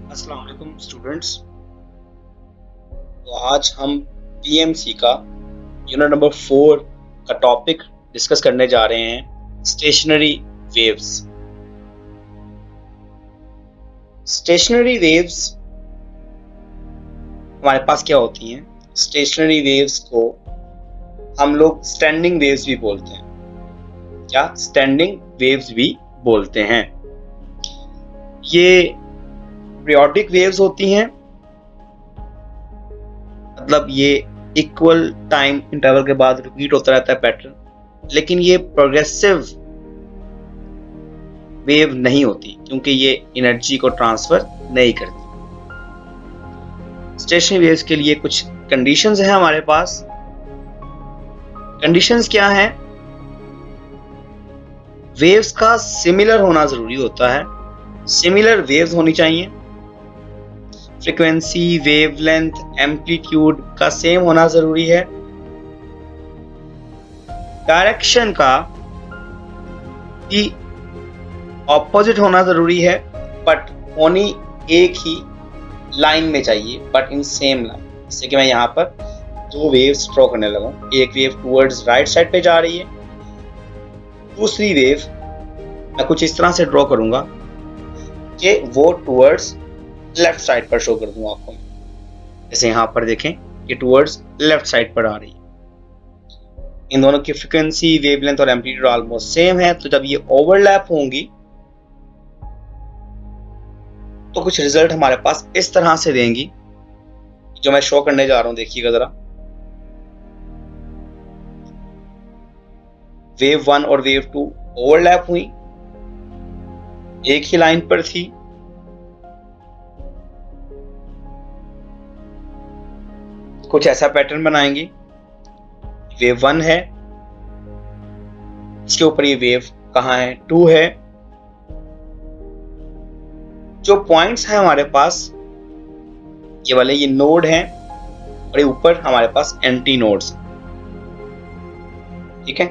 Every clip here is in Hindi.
अस्सलाम वालेकुम स्टूडेंट्स। तो आज हम पीएमसी का यूनिट नंबर 4 का टॉपिक डिस्कस करने जा रहे हैं, स्टेशनरी वेव्स। स्टेशनरी वेव्स हमारे पास क्या होती हैं? स्टेशनरी वेव्स को हम लोग स्टैंडिंग वेव्स भी बोलते हैं। क्या स्टैंडिंग वेव्स भी बोलते हैं? ये पीरियोडिक वेव्स होती हैं, मतलब ये इक्वल टाइम इंटरवल के बाद रिपीट होता रहता है पैटर्न, लेकिन ये प्रोग्रेसिव वेव नहीं होती क्योंकि ये एनर्जी को ट्रांसफर नहीं करती। स्टेशनरी वेव्स के लिए कुछ कंडीशंस हैं हमारे पास। कंडीशंस क्या हैं? वेव्स का सिमिलर होना जरूरी होता है, सिमिलर वेव्स होनी चाहिए। फ्रीक्वेंसी, वेवलेंथ, एम्पलीट्यूड का सेम होना जरूरी है। डायरेक्शन का भी ऑपोजिट होना जरूरी है, बट होनी एक ही लाइन में चाहिए, बट इन सेम लाइन। जैसे कि मैं यहाँ पर दो वेव्स ड्रॉ करने लगा हूँ। एक वेव टूवर्ड्स राइट साइड पे जा रही है, दूसरी वेव मैं कुछ इस तरह से ड्रॉ करूंगा कि वो टूवर्ड्स लेफ्ट साइड पर शो कर दूंगा आपको। जैसे यहाँ पर देखें कि टूवर्ड्स लेफ्ट साइड पर आ रही है। इन दोनों की फ्रीक्वेंसी, वेवलेंथ और एम्पलीट्यूड ऑलमोस्ट सेम है, तो जब ये ओवरलैप होंगी तो कुछ रिजल्ट हमारे पास इस तरह से देंगी, जो मैं शो करने जा रहा हूं। देखिएगा जरा, वेव 1 और वेव 2 ओवरलैप हुई, एक ही लाइन पर थी। कुछ ऐसा पैटर्न बनाएंगे। वेव 1 है, इसके ऊपर ये वेव कहाँ है? 2 है। जो पॉइंट्स हैं हमारे पास, ये वाले ये नोड हैं, और ये ऊपर हमारे पास एंटी नोड्स। ठीक है।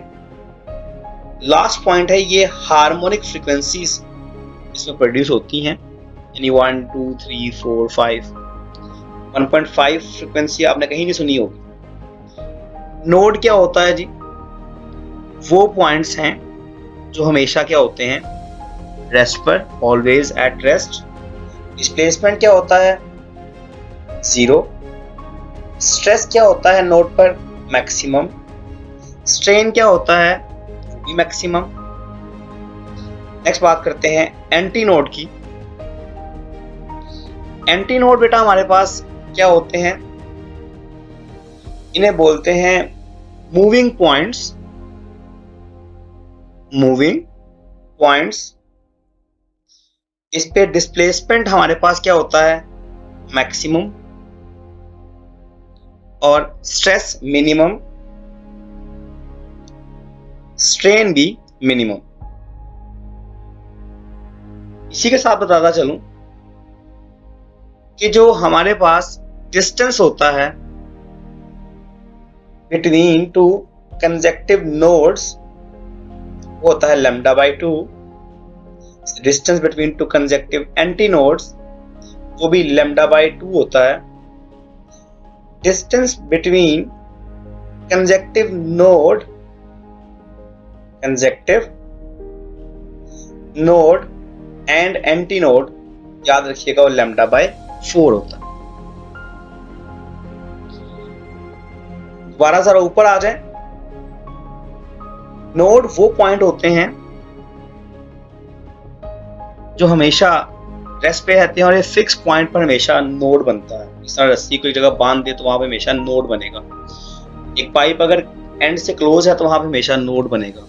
लास्ट पॉइंट है, ये हार्मोनिक फ्रीक्वेंसीज इसमें प्रोड्यूस होती हैं, यानी 1 2 3 4 5 1.5 फ्रीक्वेंसी आपने कहीं नहीं सुनी होगी। नोड क्या होता है जी? वो पॉइंट्स हैं जो हमेशा क्या होते हैं? रेस्ट पर, ऑलवेज एट रेस्ट। डिस्प्लेसमेंट क्या होता है? 0। स्ट्रेस क्या होता है नोड पर? मैक्सिमम। स्ट्रेन क्या होता है? वो भी मैक्सिमम। नेक्स्ट बात करते हैं एंटी नोड की। एंटी नोड बेटा हमारे पास क्या होते हैं? इन्हें बोलते हैं मूविंग पॉइंट्स। मूविंग पॉइंट्स, इस पे डिस्प्लेसमेंट हमारे पास क्या होता है? मैक्सिमम। और स्ट्रेस मिनिमम, स्ट्रेन भी मिनिमम। इसी के साथ बताता चलूं कि जो हमारे पास डिस्टेंस होता है बिटवीन टू कंसेक्टिव नोड्स, वो होता है lambda by 2। Distance between to consecutive anti nodes, वो भी लैम्डा बाई 2 होता है। Distance between consecutive node and anti node, याद रखिएगा, वो लैम्डा बाई 4 होता है। दोबारा जरा ऊपर आ जाए। नोड वो पॉइंट होते हैं जो हमेशा रेस्ट पे रहते हैं, और ये फिक्स पॉइंट पर हमेशा नोड बनता है। इस तरह रस्सी को एक जगह बांध दे तो वहां पे हमेशा नोड बनेगा। एक पाइप अगर एंड से क्लोज है तो वहां पे हमेशा नोड बनेगा,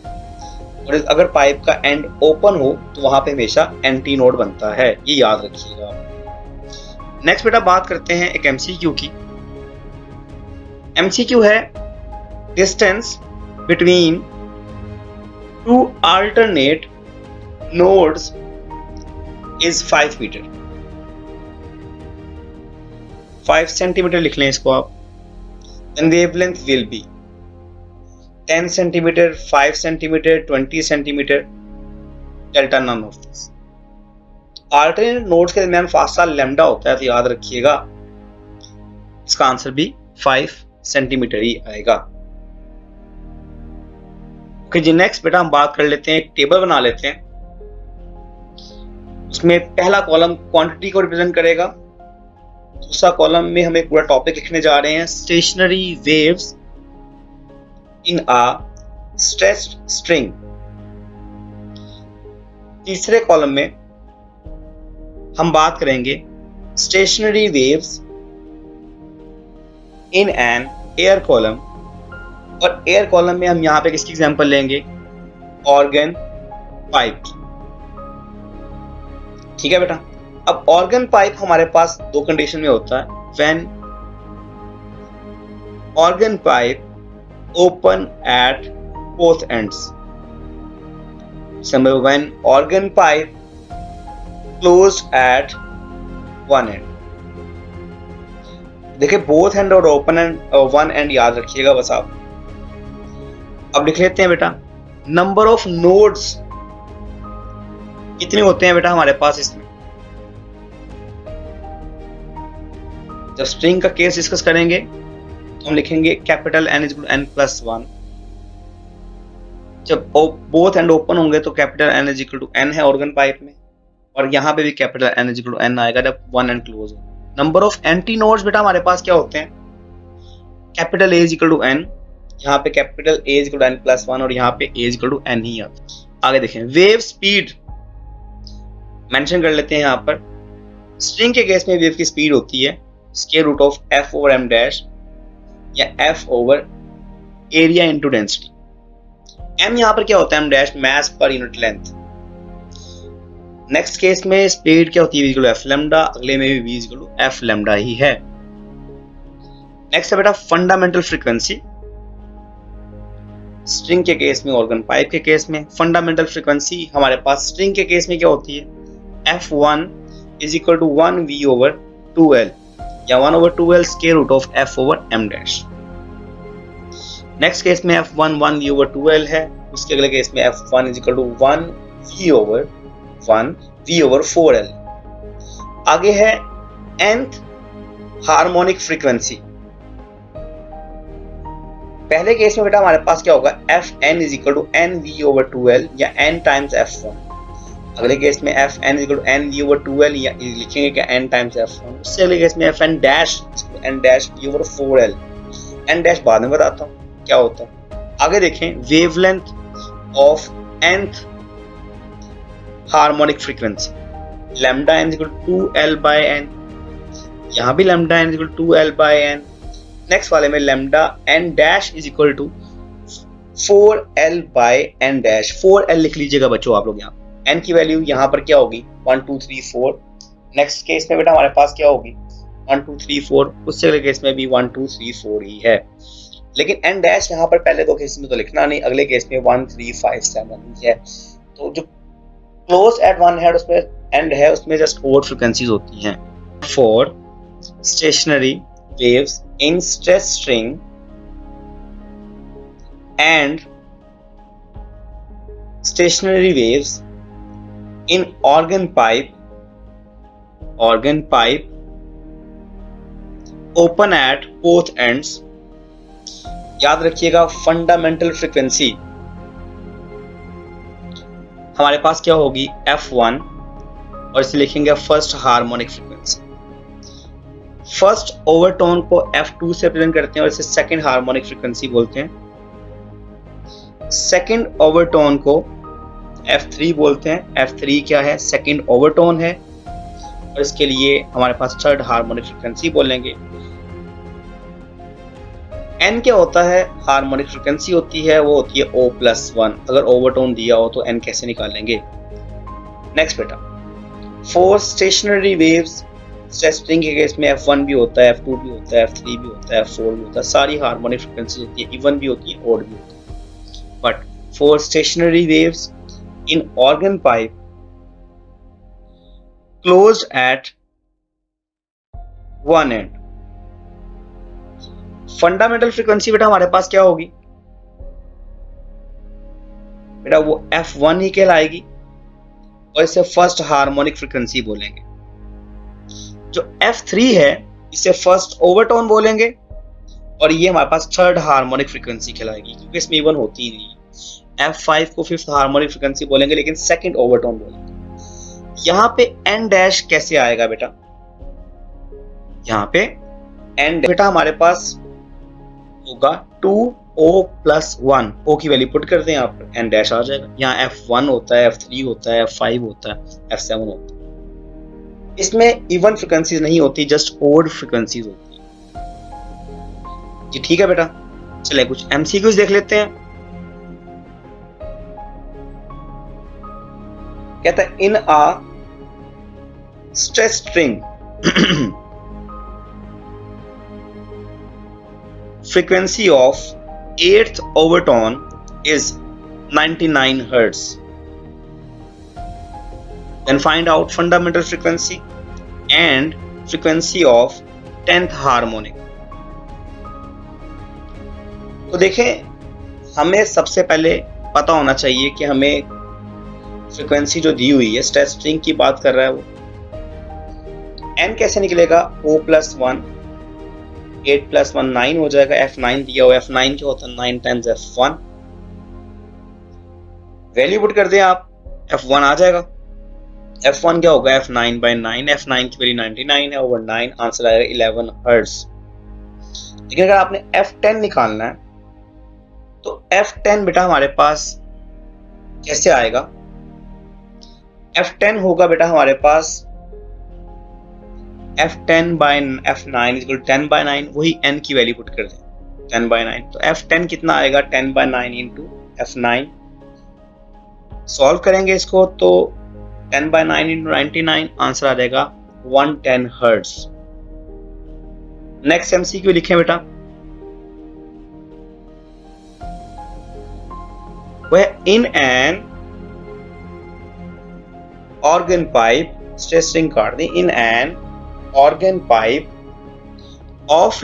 और अगर पाइप का एंड ओपन हो तो वहां पे हमेशा एंटी नोड बनता है। ये याद रखिएगा। नेक्स्ट बेटा बात करते हैं एक एमसीक्यू की। एमसीक्यू है distance between two alternate nodes is 5 metre. 5 centimetre लिख लें इसको आप। then wavelength will be 10 centimeter, 5 centimeter, 20 centimeter, delta none of this। Alternate nodes के दरमियान फासला लैम्डा होता है, तो याद रखिएगा इसका आंसर भी 5 सेंटीमीटर ही आएगा। ओके जी, नेक्स्ट बेटा हम बात कर लेते हैं, एक टेबल बना लेते हैं। उसमें पहला कॉलम क्वांटिटी को रिप्रेजेंट करेगा, दूसरा कॉलम में हम एक पूरा टॉपिक लिखने जा रहे हैं, stationery waves in a stretched string. तीसरे कॉलम में हम बात करेंगे stationery waves in an air column, और एयर कॉलम में हम यहां पे किसकी एग्जांपल लेंगे, ऑर्गन पाइप। ठीक है बेटा। अब ऑर्गन पाइप हमारे पास दो कंडीशन में होता है, when organ pipe open at both ends, समझो when organ pipe closed at one end. देखिए बोथ एंड और ओपन एंड वन एंड याद रखिएगा बस आप। अब लिख लेते हैं बेटा, नंबर ऑफ नोड्स कितने होते हैं बेटा हमारे पास इसमें। जब स्ट्रिंग का केस डिस्कस करेंगे तो हम लिखेंगे capital N is N plus 1। जब बोथ एंड ओपन होंगे तो capital N is equal to N है ऑर्गन पाइप में, और यहां पे भी capital N is equal to N आएगा जब वन एंड क्लोज हो। नंबर ऑफ एंटी नोड्स बेटा हमारे पास क्या होते हैं, capital A is equal to N, यहाँ पे capital A is equal to N plus 1 और यहाँ पे A is equal to N ही आता है। आगे देखें, वेव स्पीड मेंशन कर लेते हैं यहाँ पर। स्ट्रिंग के केस में वेव की स्पीड होती है square root of F over M dash या F over area into density. M यहाँ पर क्या होता है, M dash mass per unit length. Next case में स्पीड क्या होती है, V equal to F lambda, अगले में भी V equal to F lambda ही है। नेक्स्ट है बेटा फंडामेंटल फ्रीक्वेंसी। स्ट्रिंग के केस में, ऑर्गन पाइप के केस में फंडामेंटल फ्रीक्वेंसी हमारे पास स्ट्रिंग के केस में क्या होती है, F1 is equal to 1V over 2L या 1 over 2L square root of F over M dash. Next case में F1 1V ओवर 2L है, उसके अगले केस में F1 is equal to 1V over 1V over 4L। आगे है nth हार्मोनिक फ्रीक्वेंसी। पहले केस में बेटा हमारे पास क्या होगा, Fn is equal to nV over 2L या n टाइम्स F1। अगले केस में Fn is equal to nV over 2L या लिखेंगे क्या n टाइम्स F1। उससे अगले केस में Fn dash n dash V over 4L, n dash बाद में बताता हूँ क्या होता है। आगे देखें, wavelength of nth harmonic frequency, lambda n is equal to 2L by n, यहाँ भी lambda n is equal to 2L by n। Next वाले में lambda n dash is equal to 4L by n dash. 4L लिख लीजिएगा बच्चों आप लोग, यहाँ n की वैल्यू यहाँ पर क्या होगी 1 2 3 4। नेक्स्ट केस में बेटा हमारे पास क्या होगी 1 2 3 4, उससे अगले केस में भी 1 2 3 4 ही है, लेकिन n डैश यहाँ पर पहले दो केस में तो लिखना नहीं, अगले केस में 1 3 5 7 ही है। तो जो क्लोज एट वन है उसमें एंड है, उसमें जस्ट ओड फ्रीक्वेंसीज होती हैं। For stationery waves in stress string and stationary waves in organ pipe open at both ends। याद रखिएगा फंडामेंटल फ्रीक्वेंसी हमारे पास क्या होगी F1 और इसे लिखेंगे first harmonic frequency. First overtone को F2 से रिप्रेजेंट करते हैं और इसे सेकंड हार्मोनिक फ्रीक्वेंसी बोलते हैं। सेकंड ओवरटोन को F3 बोलते हैं। F3 क्या है, सेकंड ओवरटोन है, और इसके लिए हमारे पास थर्ड हार्मोनिक फ्रीक्वेंसी बोलेंगे। N क्या होता है, हार्मोनिक फ्रीक्वेंसी होती है, वो होती है O+1। अगर ओवरटोन दिया हो तो N कैसे निकालेंगे। नेक्स्ट बेटा, फोर स्टेशनरी वेव्स, स्ट्रिंग के केस में F1 भी होता है, F2 भी होता है, F3 भी होता है, F4 भी होता है, सारी हार्मोनिक फ्रीक्वेंसी होती है, इवन भी होती है, ऑड भी होती है। But for stationery waves in organ pipe closed at one and, fundamental frequency बेटा हमारे पास क्या होगी बेटा, वो F1 ही कहलाएगी, और इसे फर्स्ट हार्मोनिक फ्रीक्वेंसी बोलेंगे। जो F3 है इसे फर्स्ट ओवरटोन बोलेंगे और ये हमारे पास थर्ड हार्मोनिक फ्रीक्वेंसी कहलाएगी, क्योंकि इसमें इवन होती ही नहीं। F5 को फिफ्थ हार्मोनिक फ्रीक्वेंसी बोलेंगे, लेकिन सेकंड ओवरटोन बोलेंगे। यहाँ पे N डैश कैसे आएगा बेटा? यहाँ पे N बेटा हमारे पास होगा 2O+1, O की वैल्यू पुट कर दें यहाँ पर, N डैश आ जाएगा। यहाँ F1 होता है, F3 होता है, F5 होता है, F7 होता है। इसमें इवन फ्रीक्वेंसीज नहीं होती, जस्ट ओड फ्रीक्वेंसीज होती है जी। ठीक है बेटा, चले कुछ MCQs देख लेते हैं। कहता है in a stress string frequency of 8th overtone is 99 Hz. Then find out fundamental frequency and frequency of 10th harmonic. तो देखें, हमें सबसे पहले पता होना चाहिए कि हमें फ्रीक्वेंसी जो दी हुई है, स्ट्रेस स्ट्रिंग की बात कर रहा है वो, n कैसे निकलेगा? O+1, 8+1 9 हो जाएगा। F9 दिया हुआ, F9 क्या होता है? 9 टाइम्स F1। वैल्यू पुट कर दें आप, F1 आ जाएगा। F1 क्या होगा? F9/9, F9 की वैल्यू 99 है, ओवर 9, आंसर आएगा 11 हर्ट्ज। लेकिन अगर आपने F10 निकालना है तो F10 बेटा हमारे पास कैसे आएगा? F10 होगा बेटा हमारे पास F10/F9 इक्वल 10/9, वही n की वैल्यू पुट कर दें 10/9। तो F10 कितना आएगा? 10/9 इंटू F9। सॉल्व करेंगे इसको तो 10/9 इंटू 99, आंसर आ जाएगा 110 हर्ट्ज। नेक्स्ट MCQ लिखें बेटा। वह इन an organ pipe, stress string काट दें, in an organ pipe of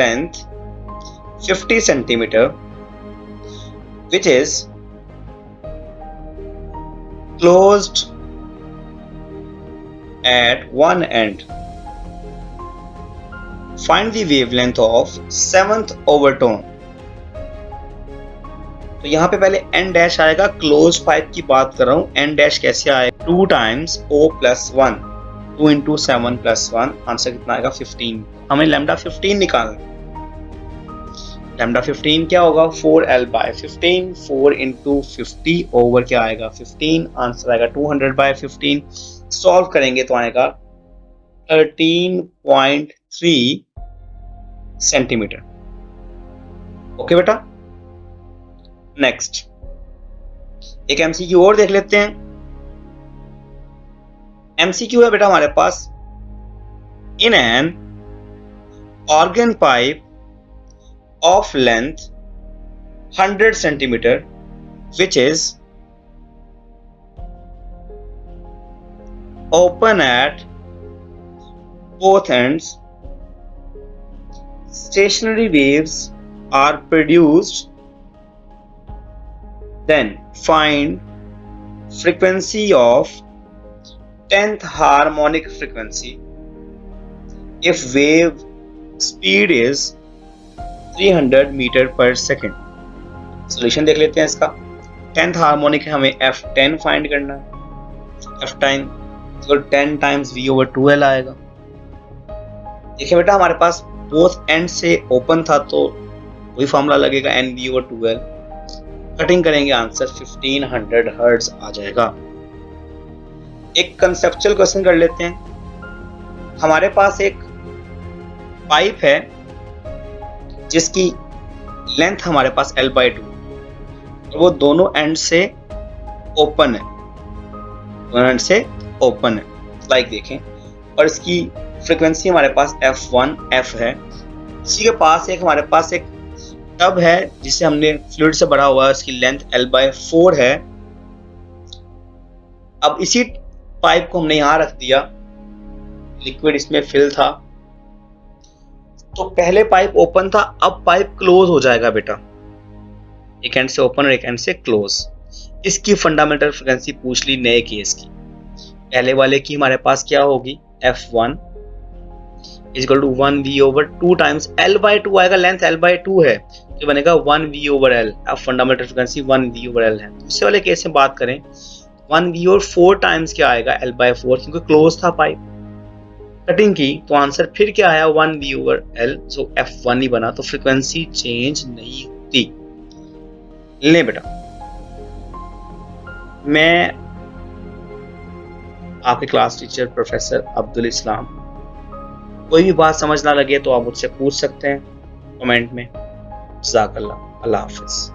length 50 centimeter, which is closed at one end. Find the wavelength of 7th overtone. तो यहाँ पे पहले n डैश आएगा, क्लोज पाइप की बात कर रहा हूँ। n डैश कैसे आएगा? 2 टाइम्स O+1, 2 इंटू 7+1, आंसर कितना आएगा? 15। हमें लैम्डा 15 निकालना। लैम्डा 15 क्या होगा? 4L/15, 4 इंटू 50 ओवर क्या आएगा? 15, आंसर आएगा 200/15। सॉल्व करेंगे तो आएगा 13.3 सेंटीमीटर। ओके बेटा, नेक्स्ट एक MCQ और देख लेते हैं। MCQ है बेटा हमारे पास, in an organ pipe of length 100 centimetre which is open at both ends, stationary waves are produced, then find frequency of 10th harmonic frequency if wave speed is 300 meter per second. Solution देख लेते हैं इसका। 10th हार्मोनिक है, हमें F10 फाइंड करना है। F10 तो 10 टाइम्स V/2L आएगा। देखिए बेटा हमारे पास बोथ एंड से ओपन था तो वही फॉर्मूला लगेगा, NV/2L। कटिंग करेंगे, आंसर 1500 हर्ट्ज आ जाएगा। एक कंसेप्चुअल क्वेश्चन कर लेते हैं। हमारे पास एक पाइप है जिसकी लेंथ हमारे पास L/2, वो दोनों एंड से ओपन है, दोनों एंड से ओपन है, लाइक देखें। और इसकी फ्रीक्वेंसी हमारे पास F1 F है। इसी के पास एक हमारे पास एक टब है जिसे हमने फ्लूइड से भरा हुआ है, उसकी लेंथ L/4 है। अब इसी पाइप को हमने यहां रख दिया, लिक्विड इसमें फिल था, तो पहले पाइप ओपन था, अब पाइप क्लोज हो जाएगा बेटा। एक एंड से ओपन और एक एंड से क्लोज। इसकी फंडामेंटल फ्रीक्वेंसी पूछ ली नए केस की। पहले वाले की हमारे पास क्या होगी, f1 equal to 1v/2 times l/2 आएगा, लेंथ l/2 है तो बनेगा 1v/l। अब फंडामेंटल फ्रीक्वेंसी 1v/l है। दूसरे वाले केस में बात करें 1v/4 टाइम्स क्या आएगा, l/4, क्योंकि क्लोज था पाइप, कटिंग की तो आंसर फिर क्या आया 1v/l, सो f1 ही बना, तो फ्रीक्वेंसी चेंज नहीं होती। ले बेटा, मैं आपके क्लास टीचर प्रोफेसर अब्दुल इस्लाम, कोई भी बात समझ ना लगे तो आप मुझसे पूछ सकते हैं कमेंट में। जज़ाकल्लाह, अल्लाह हाफिज़।